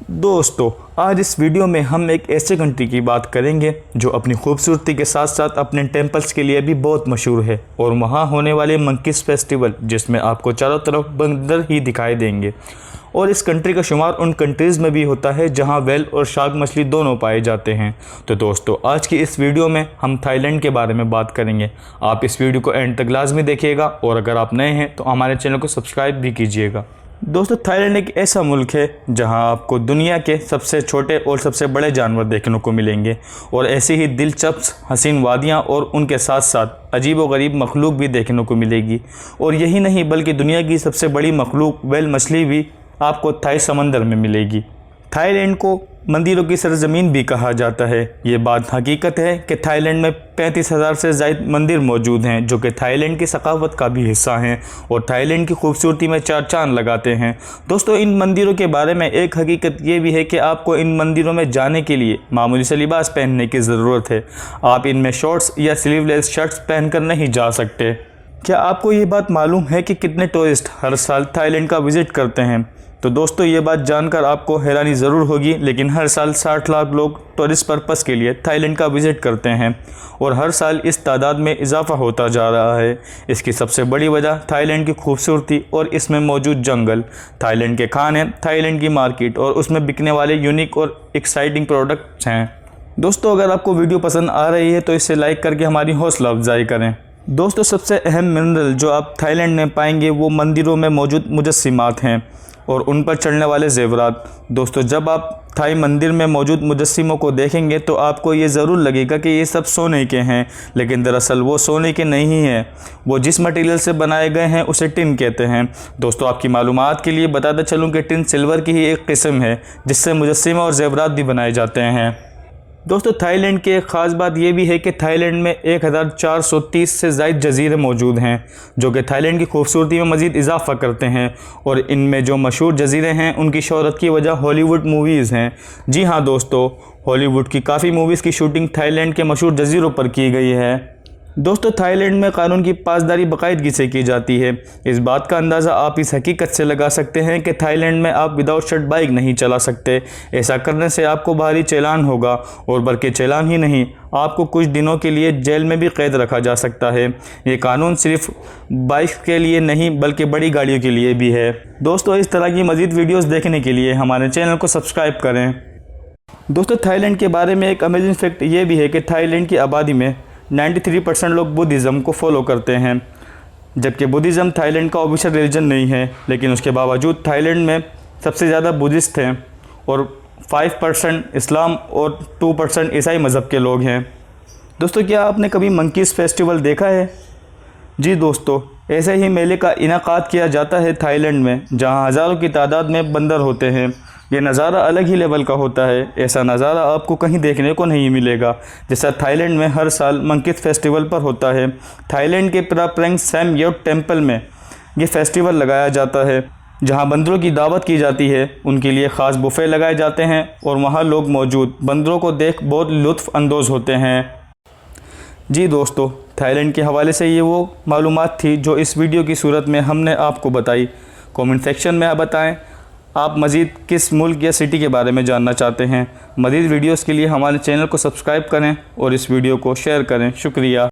दोस्तों, आज इस वीडियो में हम एक ऐसे कंट्री की बात करेंगे जो अपनी खूबसूरती के साथ साथ अपने टेम्पल्स के लिए भी बहुत मशहूर है और वहाँ होने वाले मंकीज़ फेस्टिवल जिसमें आपको चारों तरफ बंदर ही दिखाई देंगे। और इस कंट्री का शुमार उन कंट्रीज़ में भी होता है जहाँ वेल और शार्क मछली दोनों पाए जाते हैं। तो दोस्तों, आज की इस वीडियो में हम थाईलैंड के बारे में बात करेंगे। आप इस वीडियो को एंड तक लाजमी देखिएगा और अगर आप नए हैं तो हमारे चैनल को सब्सक्राइब भी कीजिएगा। दोस्तों, थाईलैंड एक ऐसा मुल्क है जहां आपको दुनिया के सबसे छोटे और सबसे बड़े जानवर देखने को मिलेंगे और ऐसी ही दिलचस्प हसीन वादियां और उनके साथ साथ अजीब व गरीब मखलूक भी देखने को मिलेगी। और यही नहीं बल्कि दुनिया की सबसे बड़ी मखलूक वेल मछली भी आपको थाई समंदर में मिलेगी। थाईलैंड को मंदिरों की सरजमीन भी कहा जाता है। ये बात हकीकत है कि थाईलैंड में 35,000 से ज़ायद मंदिर मौजूद हैं जो कि थाईलैंड की सकाफत का भी हिस्सा हैं और थाईलैंड की खूबसूरती में चार चांद लगाते हैं। दोस्तों, इन मंदिरों के बारे में एक हकीकत ये भी है कि आपको इन मंदिरों में जाने के लिए मामूली से लिबास पहनने की ज़रूरत है। आप इनमें शॉर्ट्स या स्लीवलेस शर्ट्स पहनकर नहीं जा सकते। क्या आपको ये बात मालूम है कि कितने टूरिस्ट हर साल थाईलैंड का विज़िट करते हैं? तो दोस्तों, ये बात जानकर आपको हैरानी ज़रूर होगी, लेकिन हर साल 60 लाख लोग टूरिस्ट पर्पस के लिए थाईलैंड का विज़िट करते हैं और हर साल इस तादाद में इजाफ़ा होता जा रहा है। इसकी सबसे बड़ी वजह थाईलैंड की खूबसूरती और इसमें मौजूद जंगल, थाईलैंड के खाने, थाईलैंड की मार्केट और उसमें बिकने वाले यूनिक और एक्साइटिंग प्रोडक्ट्स हैं। दोस्तों, अगर आपको वीडियो पसंद आ रही है तो इसे लाइक करके हमारी हौसला अफजाई करें। दोस्तों, सबसे अहम मिनरल जो आप थाईलैंड में पाएंगे वो मंदिरों में मौजूद मुजस्सिमात हैं और उन पर चढ़ने वाले ज़ेवरात। दोस्तों, जब आप थाई मंदिर में मौजूद मुजस्सिमों को देखेंगे तो आपको ये ज़रूर लगेगा कि ये सब सोने के हैं, लेकिन दरअसल वो सोने के नहीं हैं। वो जिस मटेरियल से बनाए गए हैं उसे टिन कहते हैं। दोस्तों, आपकी मालूमात के लिए बताता चलूँ कि टिन सिल्वर की ही एक किस्म है जिससे मुजस्सिमा और ज़ेवरात भी बनाए जाते हैं। दोस्तों, थाईलैंड की एक ख़ास बात यह भी है कि थाईलैंड में 1430 से ज़ायद जजीरे मौजूद हैं जो कि थाईलैंड की खूबसूरती में मज़ीद इजाफ़ा करते हैं। और इनमें जो मशहूर जजीरे हैं उनकी शोहरत की वजह हॉलीवुड मूवीज़ हैं। जी हाँ दोस्तों, हॉलीवुड की काफ़ी मूवीज़ की शूटिंग थाईलैंड के मशहूर जजीरों पर की गई है। दोस्तों, थाईलैंड में कानून की पासदारी बाकायदगी से की जाती है। इस बात का अंदाज़ा आप इस हकीकत से लगा सकते हैं कि थाईलैंड में आप विदाउट शर्ट बाइक नहीं चला सकते। ऐसा करने से आपको भारी चालान होगा और बल्कि चालान ही नहीं, आपको कुछ दिनों के लिए जेल में भी कैद रखा जा सकता है। ये कानून सिर्फ बाइक के लिए नहीं बल्कि बड़ी गाड़ियों के लिए भी है। दोस्तों, इस तरह की मज़ीद वीडियोज़ देखने के लिए हमारे चैनल को सब्सक्राइब करें। दोस्तों, थाईलैंड के बारे में एक अमेजिंग फैक्ट ये भी है कि थाईलैंड की आबादी में 93% लोग बुद्धिज़्म को फॉलो करते हैं, जबकि बुद्धिज़्म थाईलैंड का ऑफिशियल रिलीजन नहीं है। लेकिन उसके बावजूद थाईलैंड में सबसे ज़्यादा बुद्धिस्ट हैं और 5% इस्लाम और 2% ईसाई मज़हब के लोग हैं। दोस्तों, क्या आपने कभी मंकीज़ फेस्टिवल देखा है? जी दोस्तों, ऐसे ही मेले का इनाकाद किया जाता है थाईलैंड में, जहां हज़ारों की तादाद में बंदर होते हैं। ये नज़ारा अलग ही लेवल का होता है। ऐसा नज़ारा आपको कहीं देखने को नहीं मिलेगा जैसा थाईलैंड में हर साल मंकीज़ फेस्टिवल पर होता है। थाईलैंड के प्राप्रेंग सैम योट टेम्पल में ये फेस्टिवल लगाया जाता है, जहां बंदरों की दावत की जाती है। उनके लिए ख़ास बुफ़े लगाए जाते हैं और वहां लोग मौजूद बंदरों को देख बहुत लुत्फ़ अंदोज़ होते हैं। जी दोस्तों, थाईलैंड के हवाले से ये वो मालूमात थी जो इस वीडियो की सूरत में हमने आपको बताई। कमेंट सेक्शन में आप बताएं आप मज़ीद किस मुल्क या सिटी के बारे में जानना चाहते हैं। मज़ीद वीडियोस के लिए हमारे चैनल को सब्सक्राइब करें और इस वीडियो को शेयर करें। शुक्रिया।